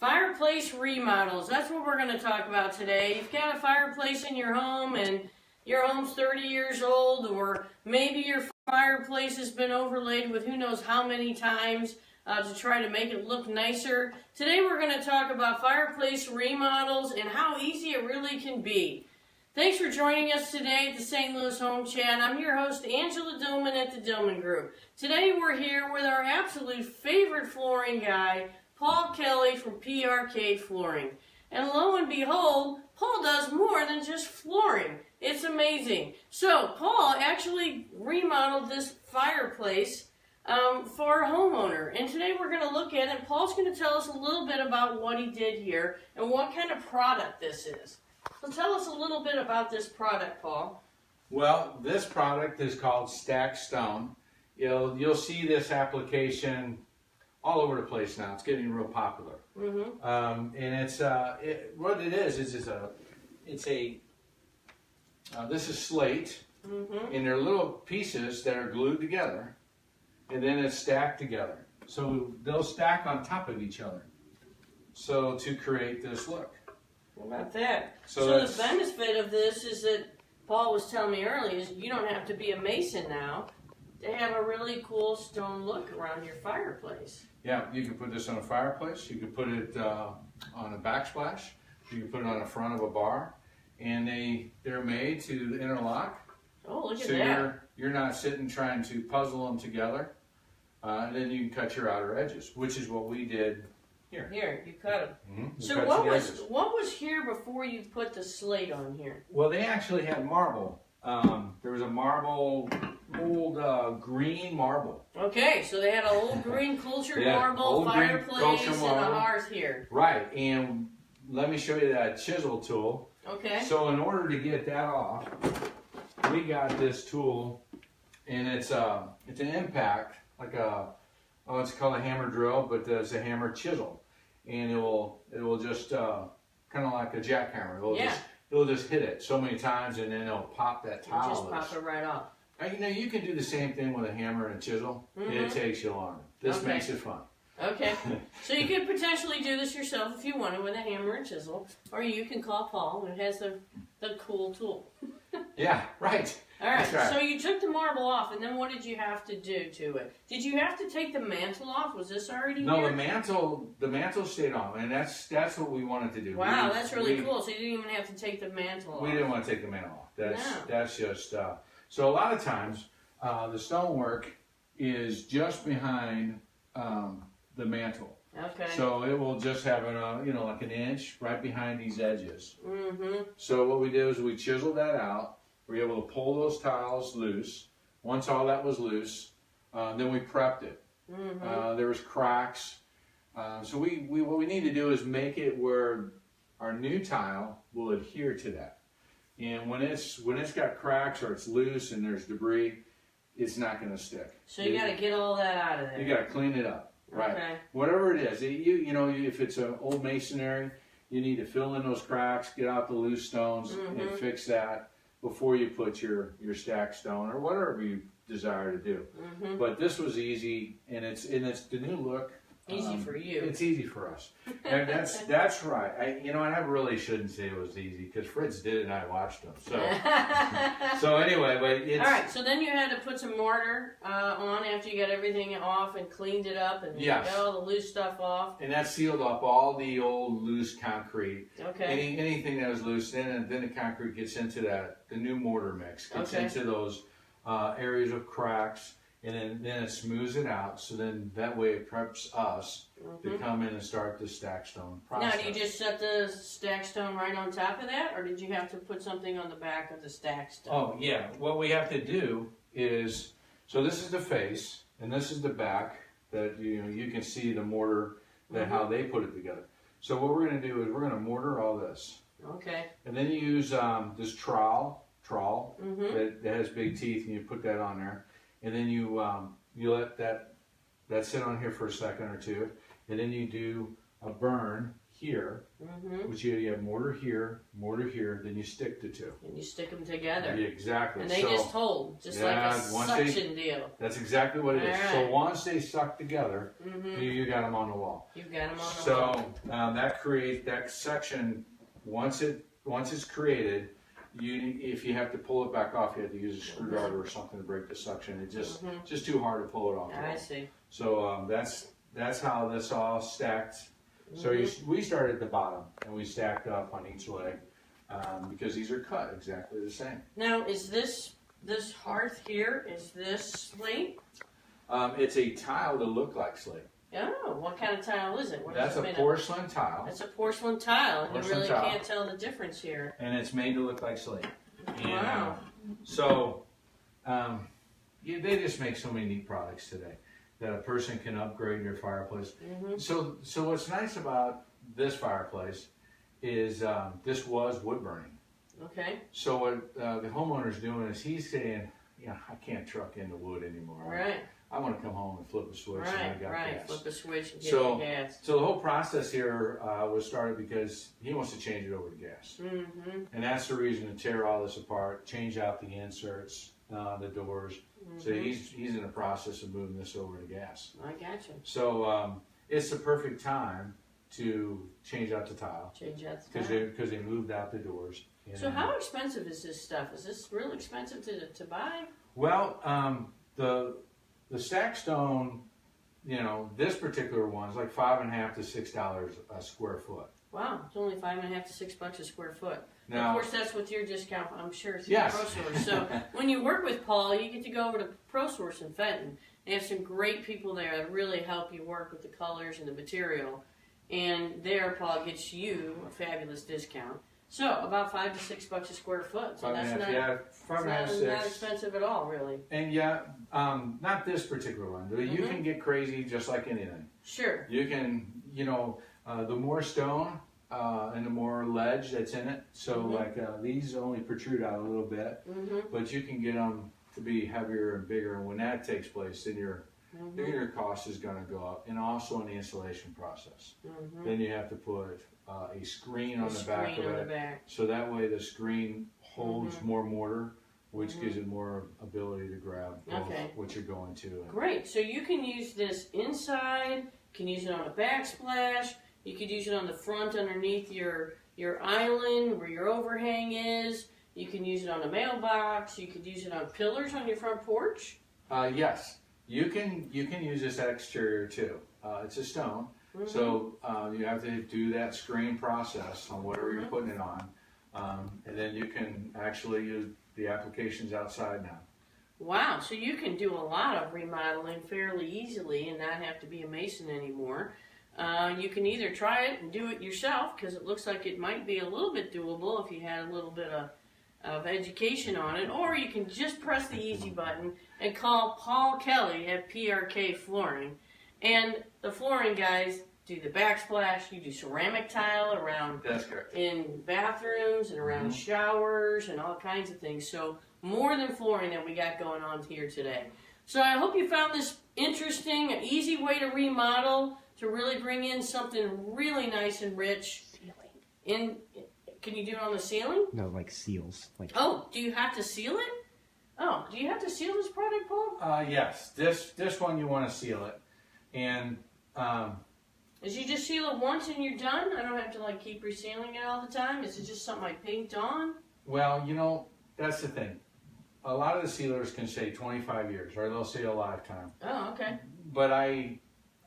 Fireplace remodels. That's what we're going to talk about today. You've got a fireplace in your home and your home's 30 years old, or maybe your fireplace has been overlaid with who knows how many times to try to make it look nicer. Today we're going to talk about fireplace remodels and how easy it really can be. Thanks for joining us today at the St. Louis Home Chat. I'm your host, Angela Dillmon at the Dillmon Group. Today we're here with our absolute favorite flooring guy, Paul Kelly from PRK Flooring. And lo and behold, Paul does more than just flooring. It's amazing. So Paul actually remodeled this fireplace for a homeowner. And today we're going to look at it. Paul's going to tell us a little bit about what he did here and what kind of product this is. So tell us a little bit about this product, Paul. Well, this product is called Stacked Stone. You'll see this application all over the place now. It's getting real popular. And it's what it is this is slate, and they're little pieces that are glued together, and then it's stacked together. So they'll stack on top of each other, so to create this look. What about that? So the benefit of this is that Paul was telling me earlier is you don't have to be a mason now to have a really cool stone look around your fireplace. Yeah, you can put this on a fireplace. You can put it on a backsplash. You can put it on the front of a bar, and they're made to interlock. Oh, look at that! So you're not sitting trying to puzzle them together. And then you can cut your outer edges, which is what we did. Here, you cut them. So what was here before you put the slate on here? Well, they actually had marble. There was a marble, old green marble. Okay, so they had an old green cultured marble fireplace and a hearth here. Right, and let me show you that chisel tool. Okay. So in order to get that off, we got this tool, and it's an impact, like it's called a hammer drill, but it's a hammer chisel. And it will just kind of like a jackhammer. It'll just hit it so many times, and then it'll pop that tile. Just pop it right off. You can do the same thing with a hammer and a chisel. It takes you longer. This makes it fun. Okay. So you could potentially do this yourself if you wanted with a hammer and chisel, or you can call Paul, who has the cool tool. Yeah, right. All right. So you took the marble off, and then what did you have to do to it? Did you have to take the mantle off? Was this already here? No, the mantle stayed on, and that's what we wanted to do. Wow, that's really cool. So you didn't even have to take the mantle off. We didn't want to take the mantle off. That's just so a lot of times the stonework is just behind the mantle. Okay. So it will just have like an inch right behind these edges. So what we did was we chiseled that out. We were able to pull those tiles loose. Once all that was loose, then we prepped it. There was cracks. So what we need to do is make it where our new tile will adhere to that. And when it's got cracks or it's loose and there's debris, it's not going to stick. So you got to get all that out of there. You got to clean it up. Right. Okay. Whatever it is, if it's an old masonry, you need to fill in those cracks, get out the loose stones, and fix that before you put your stacked stone or whatever you desire to do. But this was easy, and it's the new look. Easy for you. It's easy for us, and that's right. And I really shouldn't say it was easy because Fritz did it and I watched him. So anyway, but it's all right. So then you had to put some mortar on after you got everything off and cleaned it up and got all the loose stuff off. And that sealed up all the old loose concrete. Okay. Anything that was loose, then the concrete gets into the new mortar mix, gets into those areas of cracks. And then it smooths it out, so then that way it preps us to come in and start the stacked stone process. Now, do you just set the stacked stone right on top of that, or did you have to put something on the back of the stacked stone? Oh, yeah. What we have to do is, so this is the face, and this is the back, that you can see the mortar, how they put it together. So what we're going to do is we're going to mortar all this. Okay. And then you use this trowel that has big teeth, and you put that on there. And then you let that sit on here for a second or two, and then you do a burn here, which you have mortar here, then you stick the two. And you stick them together. Yeah, exactly. And they just hold, just like a suction deal. That's exactly what it is. Right. So once they suck together, you got them on the wall. You've got them on the wall. So that creates that section. Once it's created, if you have to pull it back off, you have to use a screwdriver or something to break the suction. It's just too hard to pull it off. I see. So that's how this all stacked. So we started at the bottom and we stacked up on each leg because these are cut exactly the same. Now, is this hearth here? Is this slate? It's a tile to look like slate. Oh, what kind of tile is it? That's a porcelain tile. That's a porcelain tile, and you really can't tell the difference here. And it's made to look like slate. Wow. So they just make so many neat products today that a person can upgrade their fireplace. So what's nice about this fireplace is this was wood burning. Okay. So what the homeowner's doing is he's saying, I can't truck into wood anymore. Right. I want to come home and flip a switch and I got gas. Flip a switch and get the gas. So the whole process here was started because he wants to change it over to gas. And that's the reason to tear all this apart, change out the inserts, the doors. So he's in the process of moving this over to gas. I gotcha. So it's the perfect time to change out the tile. Change out the tile. Because they moved out the doors. So how expensive is this stuff? Is this real expensive to buy? Well, the stack stone, this particular one is like $5.50 to $6 a square foot. Wow, it's only $5.50 to $6 a square foot. Now, of course, that's with your discount, I'm sure, through ProSource. So when you work with Paul, you get to go over to ProSource in Fenton. They have some great people there that really help you work with the colors and the material. And there, Paul gets you a fabulous discount. So about $5 to $6 a square foot. So that's not expensive at all, really. And not this particular one. You can get crazy just like anything. Sure. You can, the more stone and the more ledge that's in it. So like these only protrude out a little bit, but you can get them to be heavier and bigger. And when that takes place, then your cost is going to go up. And also in the installation process. Then you have to put a screen on the back of it. So that way the screen holds more mortar, which gives it more ability to grab what you're going to. Great. So you can use this inside, you can use it on a backsplash, you could use it on the front underneath your island where your overhang is, you can use it on a mailbox, you could use it on pillars on your front porch. Yes, you can use this exterior too. It's a stone. So you have to do that screen process on whatever you're putting it on. And then you can actually use the applications outside now. Wow, so you can do a lot of remodeling fairly easily and not have to be a mason anymore. You can either try it and do it yourself, because it looks like it might be a little bit doable if you had a little bit of education on it, or you can just press the easy button and call Paul Kelly at PRK Flooring. And the flooring guys do the backsplash, you do ceramic tile around in bathrooms and around showers and all kinds of things. So more than flooring that we got going on here today. So I hope you found this interesting, an easy way to remodel, to really bring in something really nice and rich. Can you do it on the ceiling? No, like seals. Oh, do you have to seal it? Oh, do you have to seal this product, Paul? Yes, this one you want to seal it. And is you just seal it once and you're done? I don't have to keep resealing it all the time? Is it just something I paint on? Well, that's the thing. A lot of the sealers can say 25 years, or they'll say a lifetime. Oh, okay. But I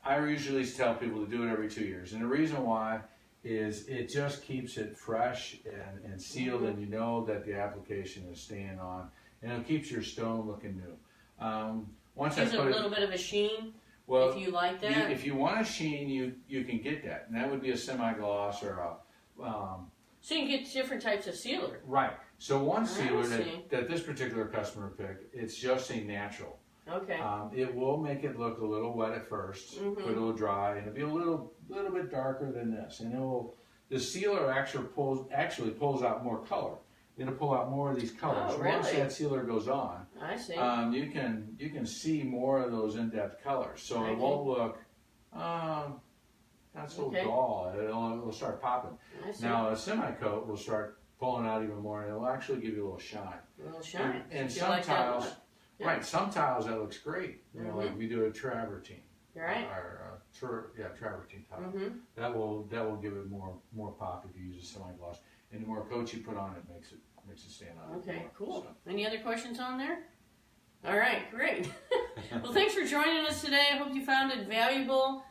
usually tell people to do it every 2 years. And the reason why is it just keeps it fresh and sealed, and you know that the application is staying on. And it keeps your stone looking new. Once Gives it a little bit of a sheen. Well, if you like that. If you want a sheen, you can get that. And that would be a semi-gloss or a... so you can get different types of sealer. Right. So one sealer that this particular customer picked, it's just a natural. Okay. It will make it look a little wet at first, but it'll dry, and it'll be a little bit darker than this. And the sealer actually pulls out more color. It'll pull out more of these colors. Oh, really? Once that sealer goes on, I see. you can see more of those in-depth colors. So it won't look, I not so dull. It'll start popping. Now a semi-coat will start pulling out even more, and it'll actually give you a little shine. A little shine. And some like tiles, right? Some tiles that looks great. You know, like we do a travertine. Right. Travertine tile. That will give it more pop if you use a semi-gloss. And the more coats you put on it, makes it stand out. Okay, cool. So. Any other questions on there? All right, great. Well, thanks for joining us today. I hope you found it valuable.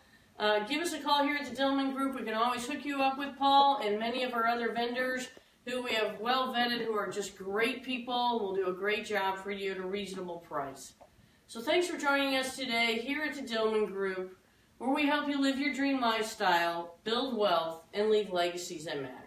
Give us a call here at the Dillmon Group. We can always hook you up with Paul and many of our other vendors who we have well vetted, who are just great people. We'll do a great job for you at a reasonable price. So thanks for joining us today here at the Dillmon Group, where we help you live your dream lifestyle, build wealth, and leave legacies that matter.